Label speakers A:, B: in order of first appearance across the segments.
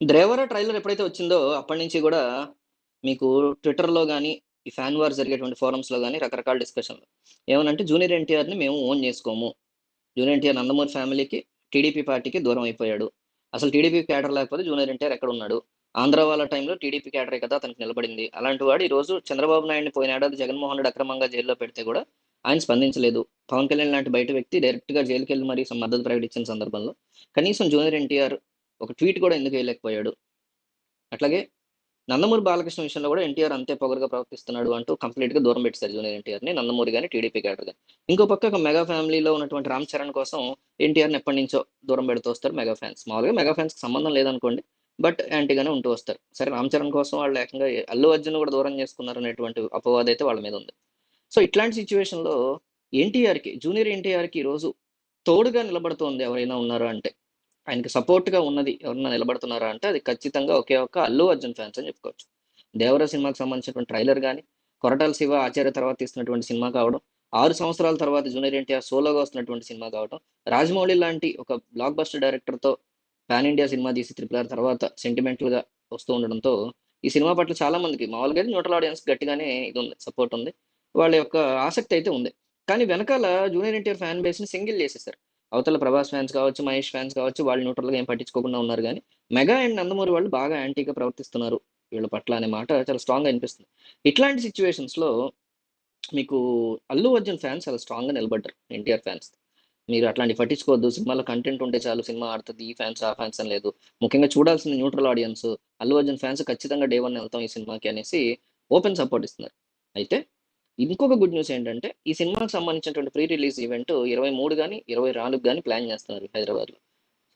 A: 'Driver' trailer ఎప్పుడైతే వచ్చిందో అప్పటి నుంచి గూడా మీకు ట్విట్టర్‌లో గాని, ఈ ఫ్యాన్ వార్ జరిగేటువంటి ఫోరమ్స్‌లో గాని రకరకాల డిస్కషన్‌లు. ఏమనంటే జూనియర్ ఎన్టీఆర్‌ని మేము ఓన్ జేసుకోము. జూనియర్ ఎన్టీఆర్ నందమూరి ఫ్యామిలీకి, టీడీపీ పార్టీకి దూరం అయిపోయాడు. అసలు టీడీపీ క్యాడర్ లేకపోతే జూనియర్ ఎన్టీఆర్ ఎక్కడున్నాడు? ఆంధ్ర వాళ్ళ టైంలో టీడీపీ క్యాడరే కదా అతనికి నిలబడింది. అలాంటి వాడు ఈరోజు చంద్రబాబు నాయుడిని పోయిన ఏడాది జగన్మోహన్ రెడ్డి అక్రమంగా జైల్‌లో పెడితే గూడా ఆయన స్పందించలేదు. పవన్ కళ్యాణ్ లాంటి బయట వ్యక్తి డైరెక్ట్‌గా జైలుకెళ్ళి మరీ మద్దతు ప్రకటించిన సందర్భంలో కనీసం జూనియర్ ఎన్టీఆర్ ఒక ట్వీట్ కూడా ఎందుకు ఎయలేకపోయాడు? అట్లాగే నందమూరి బాలకృష్ణ విషయంలో కూడా ఎన్టీఆర్ అంతే పొగరుగా ప్రవర్తిస్తున్నాడు అంటూ కంప్లీట్‌గా దూరం పెట్టేసారు జూనియర్ ఎన్టీఆర్‌ని. నందమూరి గాని, టీడీపీ క్యాడర్ గాని. ఇంకో పక్క ఒక మెగా ఫ్యామిలీలో ఉన్నటువంటి రామ్ చరణ్ కోసం ఎన్టీఆర్‌ని ఎప్పటినుంచో దూరం పెడుతూ వస్తారు మెగా ఫ్యాన్స్. మామూలుగా మెగా ఫ్యాన్స్‌కి సంబంధం లేదనుకోండి. బట్ యాంటీగానే ఉంటూ వస్తారు. సరే రామ్ చరణ్ కోసం వాళ్ళు ఏకంగా అల్లు అర్జున్‌ని కూడా దూరం చేసుకున్నారనేటువంటి అపవాదైతే వాళ్ళ మీద ఉంది. సో, ఇట్లాంటి సిట్యుయేషన్‌లో జూనియర్ ఎన్టీఆర్‌కి ఈరోజు తోడుగా నిలబడుతోంది ఎవరైనా ఉన్నారా అంటే, ఆయనకి సపోర్ట్‌గా ఉన్నది ఎవరన్నా నిలబడుతున్నారా అంటే, అది ఖచ్చితంగా ఒకే ఒక్క అల్లు అర్జున్ ఫ్యాన్స్ అని చెప్పుకోవచ్చు. 'దేవర' సినిమాకి సంబంధించినటువంటి ట్రైలర్ గాని, కొరటాల శివ, ఆచార్య తర్వాత తీస్తున్నటువంటి సినిమా కావడం, 6 సంవత్సరాల తర్వాత జూనియర్ ఎన్టీఆర్ సోలోగా వస్తున్నటువంటి సినిమా కావటం, రాజమౌళి లాంటి ఒక బ్లాక్ బస్టర్ డైరెక్టర్‌తో పాన్ ఇండియా సినిమా తీసి 'ట్రిపుల్ ఆర్' తర్వాత సెంటిమెంటల్‌గా వస్తూ ఉండడంతో, ఈ సినిమా పట్ల చాలా మందికి మామూలుగా అయితే న్యూట్రల్ ఆడియన్స్ గట్టిగానే ఇదుంది. సపోర్ట్ ఉంది. వాళ్ళ యొక్క ఆసక్తి అయితే ఉంది. కానీ వెనకాల జూనియర్ ఎన్టీఆర్ ఫ్యాన్ బేస్‌ని సింగిల్ చేసేసారు. అవతల 'ప్రభాస్' ఫ్యాన్స్ కావచ్చు, 'మహేష్' ఫ్యాన్స్ కావచ్చు, వాళ్ళు న్యూట్రల్‌గా ఏం పట్టించుకోకుండా ఉన్నారు గానీ, మెగా అండ్ నందమూరి వాళ్ళు బాగా యాంటీగా ప్రవర్తిస్తున్నారు వీళ్ళ పట్ల అనే మాట చాలా స్ట్రాంగ్‌గా ఇనిపిస్తుంది. ఇట్లాంటి సిట్యుయేషన్స్‌లో మీకు 'అల్లు అర్జున్' ఫ్యాన్స్ చాలా స్ట్రాంగ్‌గా నిలబడ్డారు ఎన్టీఆర్ ఫ్యాన్స్. మీరు అట్లాంటివి పట్టించుకోవద్దు. సినిమాలో కంటెంట్ ఉంటే చాలు సినిమా ఆడుతది. ఈ ఫ్యాన్స్, ఆ ఫ్యాన్స్ అని లేదు. ముఖ్యంగా చూడాల్సింది neutral audience. 'Allu Arjun' fans ఖచ్చితంగా డే 1 ఎళ్తాం ఈ సినిమాకి అనేసి ఓపెన్ సపోర్ట్ ఇస్తున్నారు. అయితే ఇంకొక గుడ్ న్యూస్ ఏంటంటే, ఈ సినిమాకి సంబంధించినటువంటి ప్రీ రిలీజ్ ఈవెంట్ 23 గాని, 24 గాని ప్లాన్ చేస్తున్నారు హైదరాబాద్‌లో.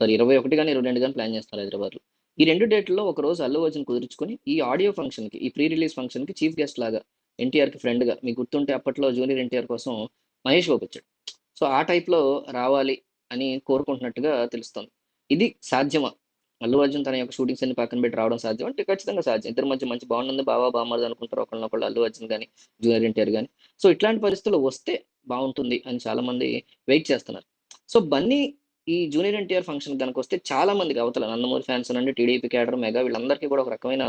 A: సారీ 21 గాని, 22 గాని ప్లాన్ చేస్తున్నారు హైదరాబాద్‌లో. ఈ 2 డేట్‌ల్లో ఒకరోజు అల్లు అర్జున్ కుదుర్చుకొని, ఈ ఆడియో ఫంక్షన్‌కి, ఈ ప్రీ రిలీజ్ ఫంక్షన్‌కి చీఫ్ గెస్ట్ లాగా ఎన్టీఆర్‌కి ఫ్రెండ్‌గా మీకు గుర్తుంటే అప్పట్లో జూనియర్ ఎన్టీఆర్ కోసం మహేష్ బాబు వచ్చాడు. సో, ఆ టైప్‌లో రావాలి అని కోరుకుంటున్నట్టుగా తెలుస్తోంది. ఇది సాధ్యమా? అల్లు అర్జున్ తన యొక్క షూటింగ్స్ అన్ని పక్కన పెట్టి రావడం సాధ్యమా? అంటే ఖచ్చితంగా సాధ్యం. ఇద్దరి మధ్య మంచి బాండ్ ఉంది. బావ, బామర్ది అనుకుంటారు ఒకళ్ళనొకళ్ళు అల్లు అర్జున్ గాని, జూనియర్ ఎన్టీఆర్ గాని. సో, ఇట్లాంటి పరిస్థితుల్లో వస్తే బావుంటుంది అని చాలామంది వెయిట్ చేస్తున్నారు. సో, బన్నీ ఈ జూనియర్ ఎన్టీఆర్ ఫంక్షన్ గనకొస్తే చాలా మందికి అవతల నందమూరి ఫ్యాన్స్ అనండి, టీడీపీ క్యాడర్, మెగా వీళ్ళందరికీ కూడా ఒక రకమైన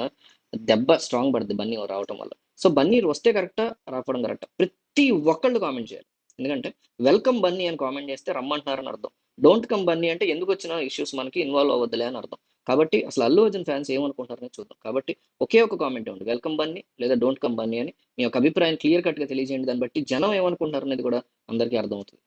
A: దెబ్బ స్ట్రాంగ్ పడుద్ది బన్నీ రావటం వల్ల. సో, బన్నీ వస్తే కరెక్టా? రాకపోవడం కరెక్టా? ప్రతి ఒక్కళ్ళు కామెంట్ చేయాలి. ఎందుకంటే వెల్కమ్ బన్నీ అని కామెంట్ చేస్తే రమ్మంటున్నారని అర్థం. డోంట్ కమ్ బన్నీ అంటే ఎందుకొచ్చిన ఇష్యూస్ మనకి ఇన్వాల్వ్ అవ్వద్దులే అని అర్థం. కాబట్టి అసలు అల్లు అర్జున్ ఫ్యాన్స్ ఏమనుకుంటారనేది చూద్దాం. కాబట్టి ఒకే ఒక కామెంట్ ఇవ్వండి. వెల్కమ్ బన్నీ లేదా డోంట్ కమ్ బన్నీ అని మీ యొక్క అభిప్రాయాన్ని క్లియర్ కట్‌గా తెలియజేయండి. దాన్ని బట్టి జనం ఏమనుకుంటున్నారనేది కూడా అందరికీ అర్థమవుతది.